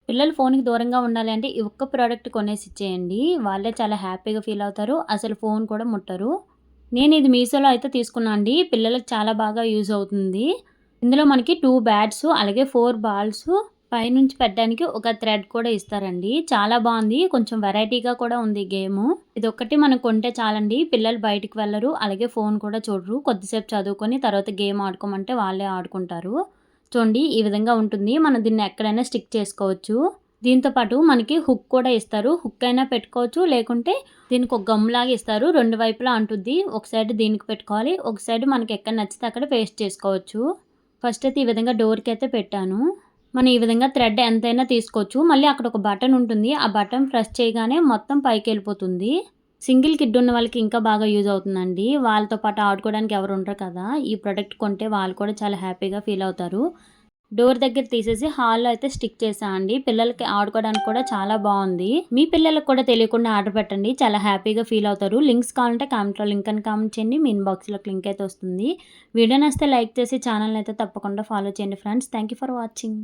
పిల్లలు ఫోన్‌కి దూరంగా ఉండాలి అంటే ఈ ఒక్క ప్రోడక్ట్ కొనేసి ఇచ్చేయండి. వాళ్ళే చాలా హ్యాపీగా ఫీల్ అవుతారు. అసలు ఫోన్ కూడా ముట్టరు. నేను ఇది మీషోలో అయితే తీసుకున్నా అండి. పిల్లలకి చాలా బాగా యూజ్ అవుతుంది. ఇందులో మనకి 2 బ్యాట్స్ అలాగే 4 బాల్స్ పైనుంచి పెట్టడానికి ఒక థ్రెడ్ కూడా ఇస్తారండి. చాలా బావుంది. కొంచెం వెరైటీగా కూడా ఉంది గేము. ఇదొక్కటి మనం కొంటే చాలండి. పిల్లలు బయటికి వెళ్లరు. అలాగే ఫోన్ కూడా చూడరు. కొద్దిసేపు చదువుకొని తర్వాత గేమ్ ఆడుకోమంటే వాళ్ళే ఆడుకుంటారు. చూడండి ఈ విధంగా ఉంటుంది. మనం దీన్ని ఎక్కడైనా స్టిక్ చేసుకోవచ్చు. దీంతో పాటు మనకి హుక్ కూడా ఇస్తారు. హుక్ అయినా పెట్టుకోవచ్చు. లేకుంటే దీనికి ఒక గమ్ లాగా ఇస్తారు. 2 వైపులా అంటుద్ది. ఒక సైడ్ దీనికి పెట్టుకోవాలి. ఒక సైడ్ మనకి ఎక్కడ నచ్చితే అక్కడ పేస్ట్ చేసుకోవచ్చు. ఫస్ట్ అయితే ఈ విధంగా డోర్‌కైతే పెట్టాను. మనం ఈ విధంగా థ్రెడ్ ఎంతైనా తీసుకోవచ్చు. మళ్ళీ అక్కడ ఒక బటన్ ఉంటుంది. ఆ బటన్ ప్రెస్ చేయగానే మొత్తం పైకెళ్ళిపోతుంది. సింగిల్ కిడ్ ఉన్న వాళ్ళకి ఇంకా బాగా యూజ్ అవుతుందండి. వాళ్ళతో పాటు ఆడుకోవడానికి ఎవరు ఉండరు కదా! ఈ ప్రొడక్ట్ కొంటే వాళ్ళు కూడా చాలా హ్యాపీగా ఫీల్ అవుతారు. డోర్ దగ్గర తీసేసి హాల్‌లో అయితే స్టిక్ చేశా అండి. పిల్లలకి ఆడుకోవడానికి కూడా చాలా బావుంది. మీ పిల్లలకి కూడా తెలియకుండా ఆర్డర్ పెట్టండి. చాలా హ్యాపీగా ఫీల్ అవుతారు. లింక్స్ కావాలంటే కామెంట్‌లో లింక్ అని కామెంట్ చేయండి. మీ ఇన్‌బాక్స్‌లోకి లింక్ అయితే వస్తుంది. వీడియో నచ్చితే లైక్ చేసి ఛానెల్‌ని అయితే తప్పకుండా ఫాలో చేయండి friends. Thank you for watching.